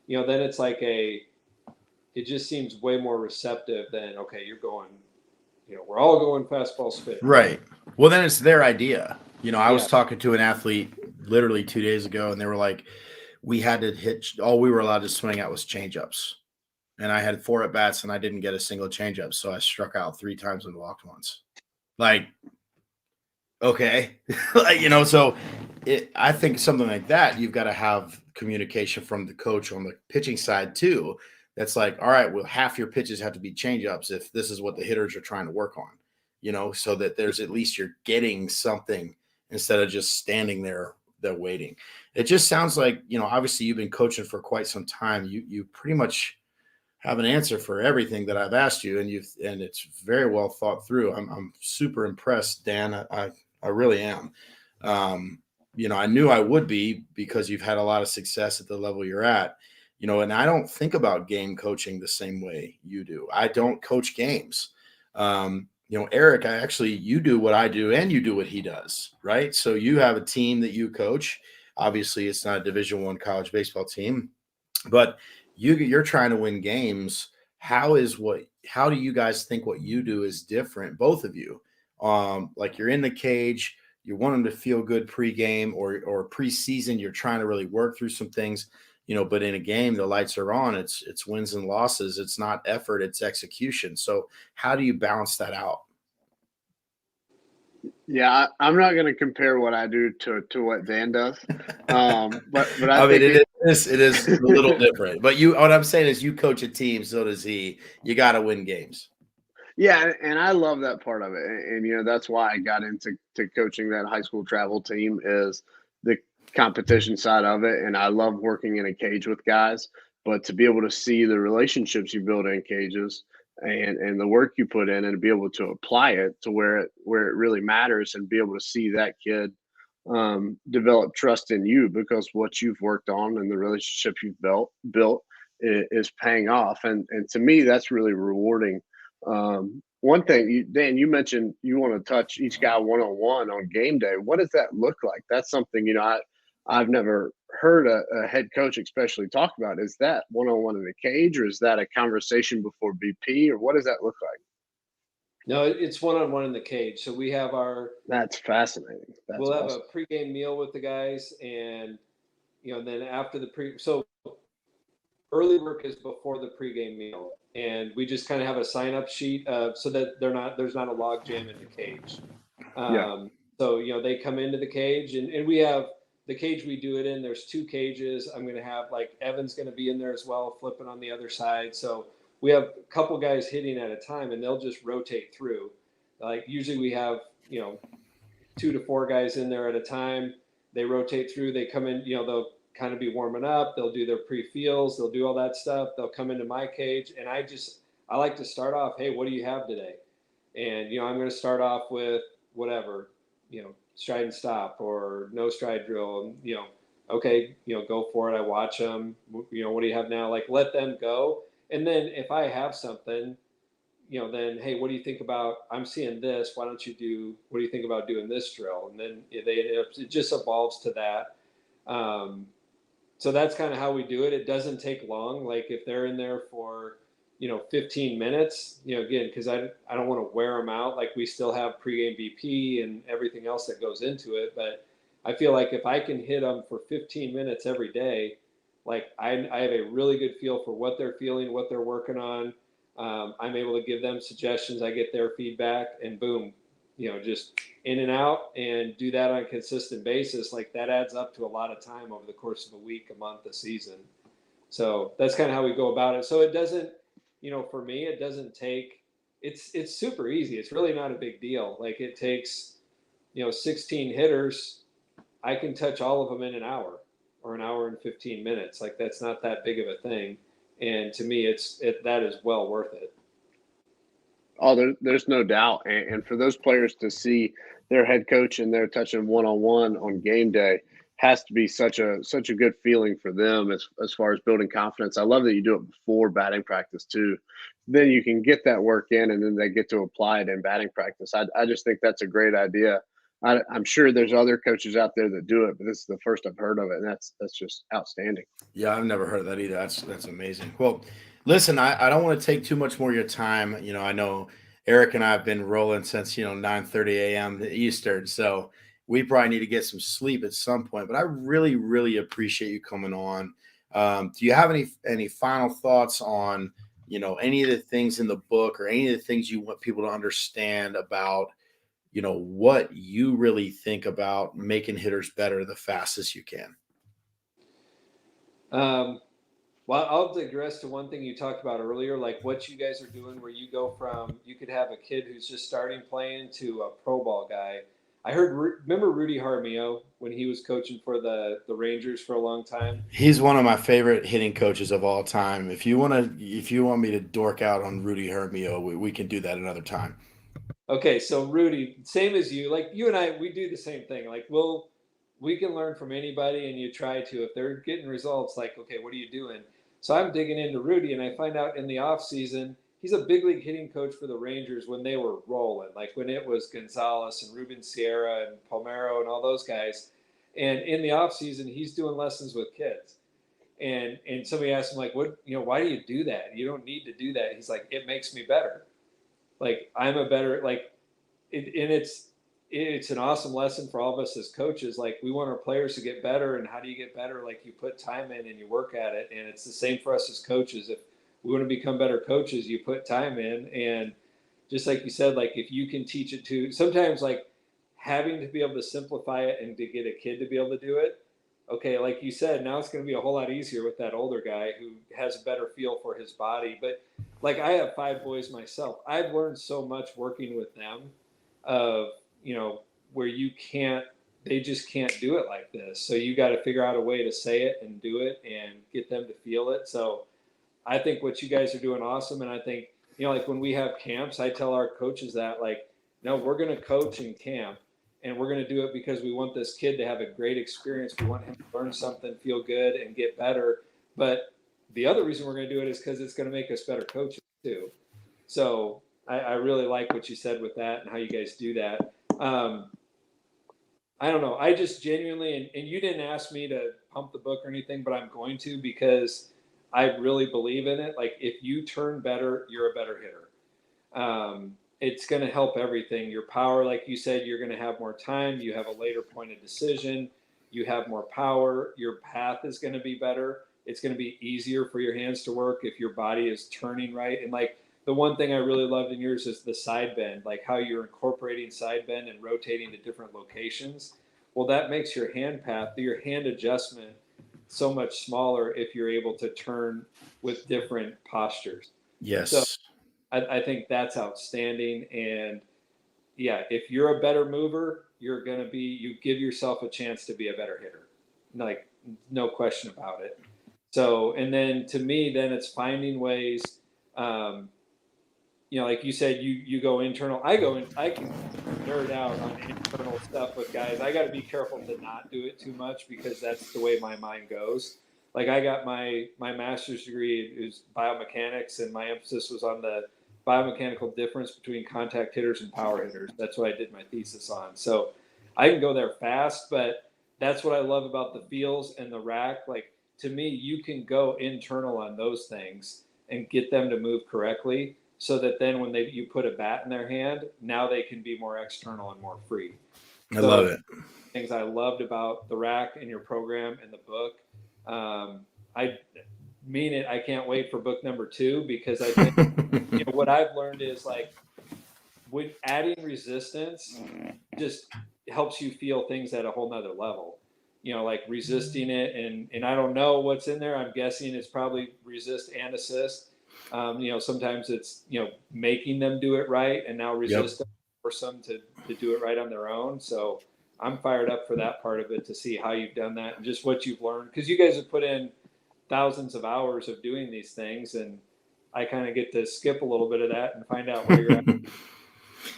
then it's like it just seems way more receptive than, okay, you're going, we're all going fastball spit. Right. Well, then it's their idea. I was talking to an athlete literally 2 days ago, and they were like, we had to hit, all we were allowed to swing at was changeups. And I had 4 at-bats, and I didn't get a single changeup, so I struck out 3 times and walked once. Like, okay. So I think something like that, you've got to have communication from the coach on the pitching side too. That's like, all right, well, half your pitches have to be changeups if this is what the hitters are trying to work on, so that there's at least you're getting something instead of just standing there waiting. It just sounds like, obviously you've been coaching for quite some time. You pretty much have an answer for everything that I've asked you, and it's very well thought through. I'm super impressed, Dan. I really am. I knew I would be, because you've had a lot of success at the level you're at, and I don't think about game coaching the same way you do. I don't coach games. Eric, you do what I do and you do what he does, right? So you have a team that you coach. Obviously it's not a Division I college baseball team, but you're trying to win games. How do you guys think what you do is different, both of you? Like, you're in the cage, you want them to feel good pregame or preseason, you're trying to really work through some things. but in a game, the lights are on. It's wins and losses. It's not effort, it's execution. So how do you balance that out? Yeah, I'm not going to compare what I do to what Dan does, but I I mean, think it is a little different. But what I'm saying is, you coach a team, so does he. You got to win games. Yeah, and I love that part of it, and that's why I got into coaching that high school travel team is the competition side of it, and I love working in a cage with guys. But to be able to see the relationships you build in cages and the work you put in, and be able to apply it to where it really matters, and be able to see that kid develop trust in you because what you've worked on and the relationship you've built is paying off, and to me that's really rewarding. One thing, Dan, you mentioned you want to touch each guy one on one on game day. What does that look like? That's something I've never heard a head coach especially talk about. Is that one on one in the cage, or is that a conversation before BP, or what does that look like? No, it's one on one in the cage. So we have That's fascinating. That's we'll have awesome. a pregame meal with the guys, and then after so early work is before the pregame meal, and we just kind of have a sign up sheet so that there's not a log jam in the cage. Yeah. So they come into the cage, and we have the cage we do it in. There's two cages. I'm going to have like Evan's going to be in there as well, flipping on the other side. So we have a couple guys hitting at a time, and they'll just rotate through. Like usually we have 2 to 4 guys in there at a time. They rotate through. They come in. They'll kind of be warming up. They'll do their pre-feels. They'll do all that stuff. They'll come into my cage, and I like to start off. Hey, what do you have today? And I'm going to start off with whatever, stride and stop or no stride drill. And okay, go for it. I watch them. What do you have now? Like let them go. And then if I have something, then hey, what do you think about? I'm seeing this. Why don't you do? What do you think about doing this drill? And then it just evolves to that. So that's kind of how we do it. It doesn't take long. Like if they're in there for 15 minutes, again, because I don't want to wear them out. Like we still have pregame BP and everything else that goes into it. But I feel like if I can hit them for 15 minutes every day, like I have a really good feel for what they're feeling, what they're working on. I'm able to give them suggestions. I get their feedback, and boom, just in and out, and do that on a consistent basis. Like that adds up to a lot of time over the course of a week, a month, a season. So that's kind of how we go about it. So it doesn't, for me, it doesn't take. It's super easy. It's really not a big deal. Like it takes, 16 hitters. I can touch all of them in an hour or an hour and 15 minutes. Like that's not that big of a thing. And to me, that is well worth it. Oh, there's no doubt. And for those players to see their head coach and they're touching one on one on game day has to be such a good feeling for them as far as building confidence. I love that you do it before batting practice too. Then you can get that work in, and then they get to apply it in batting practice. I just think that's a great idea. I'm sure there's other coaches out there that do it, but this is the first I've heard of it, and that's just outstanding. Yeah, I've never heard of that either. That's amazing. Well, listen, I don't want to take too much more of your time. I know Eric and I have been rolling since 9:30 a.m. Eastern, so we probably need to get some sleep at some point. But I really, really appreciate you coming on. Do you have any final thoughts on any of the things in the book, or any of the things you want people to understand about what you really think about making hitters better the fastest you can? Well, I'll digress to one thing you talked about earlier, like what you guys are doing, where you go from, you could have a kid who's just starting playing to a pro ball guy. Remember Rudy Jaramillo when he was coaching for the Rangers for a long time? He's one of my favorite hitting coaches of all time. If you want me to dork out on Rudy Hermio, we can do that another time. Okay, so Rudy, same as you, like you and I, we do the same thing. Like we can learn from anybody, and you try to. If they're getting results, like okay, what are you doing? So I'm digging into Rudy, and I find out in the off season he's a big league hitting coach for the Rangers when they were rolling, like when it was Gonzalez and Ruben Sierra and Palmeiro and all those guys. And in the off season, he's doing lessons with kids. And somebody asked him like, what why do you do that? You don't need to do that. He's like, it makes me better. Like I'm a better and it's an awesome lesson for all of us as coaches. Like, we want our players to get better, and how do you get better? Like, you put time in and you work at it. And it's the same for us as coaches. If we want to become better coaches, you put time in. And just like you said, like, if you can teach it to, sometimes, like, having to be able to simplify it and to get a kid to be able to do it. Okay, like you said, now it's going to be a whole lot easier with that older guy who has a better feel for his body. But like, I have 5 boys myself. I've learned so much working with them of, where they just can't do it like this. So you got to figure out a way to say it and do it and get them to feel it. So I think what you guys are doing awesome. And I think, like, when we have camps, I tell our coaches that, like, no, we're going to coach in camp, and we're going to do it because we want this kid to have a great experience. We want him to learn something, feel good, and get better. But the other reason we're going to do it is because it's going to make us better coaches too. So I really like what you said with that and how you guys do that. I don't know. I just genuinely, and you didn't ask me to pump the book or anything, but I'm going to, because I really believe in it. Like, if you turn better, you're a better hitter. It's going to help everything. Your power, like you said, you're going to have more time. You have a later point of decision. You have more power. Your path is going to be better. It's going to be easier for your hands to work if your body is turning right. And, like, the one thing I really loved in yours is the side bend, like how you're incorporating side bend and rotating to different locations. Well, that makes your hand path, your hand adjustment, so much smaller if you're able to turn with different postures. Yes. So I think that's outstanding. And yeah, if you're a better mover, you give yourself a chance to be a better hitter. Like, no question about it. So, and then to me, then it's finding ways, like you said, you go internal. I can nerd out on internal stuff with guys. I got to be careful to not do it too much, because that's the way my mind goes. Like, I got my master's degree is biomechanics, and my emphasis was on the biomechanical difference between contact hitters and power hitters. That's what I did my thesis on. So I can go there fast, but that's what I love about the feels and the rack. Like, to me, you can go internal on those things and get them to move correctly, so that then when you put a bat in their hand, now they can be more external and more free. I love it. Things I loved about the rack and your program and the book. I mean it. I can't wait for book number 2, because I think what I've learned is, like, with adding resistance just helps you feel things at a whole nother level. Like resisting it, and I don't know what's in there. I'm guessing it's probably resist and assist. Sometimes it's, making them do it right, and now resist them, force them to do it right on their own. So I'm fired up for that part of it, to see how you've done that and just what you've learned, because you guys have put in thousands of hours of doing these things, and I kind of get to skip a little bit of that and find out where you're at.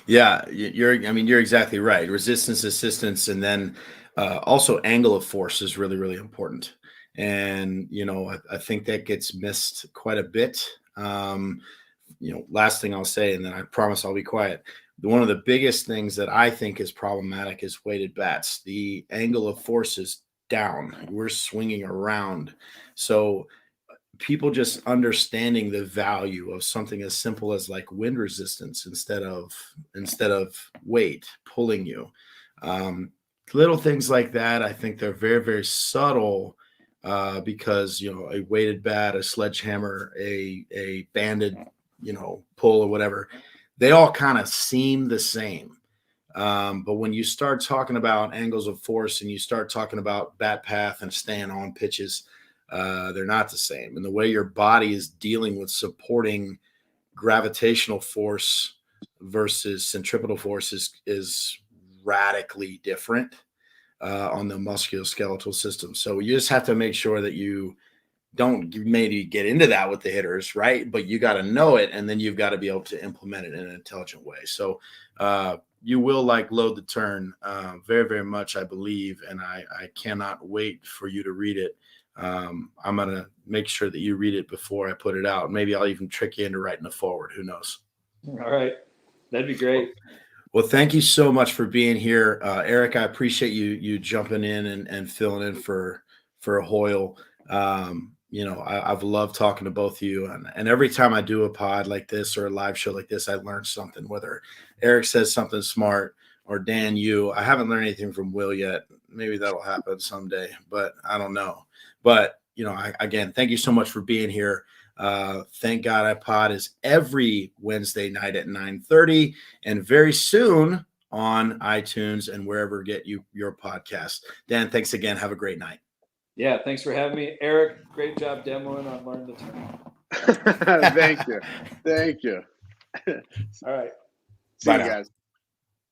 Yeah, you're exactly right. Resistance, assistance, and then also angle of force is really, really important. And, I think that gets missed quite a bit. Last thing I'll say, and then I promise I'll be quiet. One of the biggest things that I think is problematic is weighted bats. The angle of force is down. We're swinging around. So people just understanding the value of something as simple as, like, wind resistance instead of weight pulling you. Little things like that, I think they're very, very subtle, because a weighted bat, a sledgehammer, a banded pull or whatever, they all kind of seem the same. But when you start talking about angles of force and you start talking about bat path and staying on pitches, they're not the same. And the way your body is dealing with supporting gravitational force versus centripetal force is radically different on the musculoskeletal system. So you just have to make sure that you don't maybe get into that with the hitters, right? But you got to know it, and then you've got to be able to implement it in an intelligent way. So you will like Load the Turn very, very much, I believe, and I cannot wait for you to read it. I'm going to make sure that you read it before I put it out. Maybe I'll even trick you into writing a forward. Who knows? All right. That'd be great. Well, thank you so much for being here. Eric, I appreciate you jumping in and filling in for Hoyle. I've loved talking to both of you. And every time I do a pod like this or a live show like this, I learn something, whether Eric says something smart or Dan, you. I haven't learned anything from Will yet. Maybe that'll happen someday, but I don't know. But, again, thank you so much for being here. Thank God iPod is every Wednesday night at 9:30 and very soon on iTunes and wherever get you your podcast. Dan, thanks again. Have a great night. Yeah, thanks for having me. Eric, great job demoing on Learn the Term. Thank you. All right. See you guys.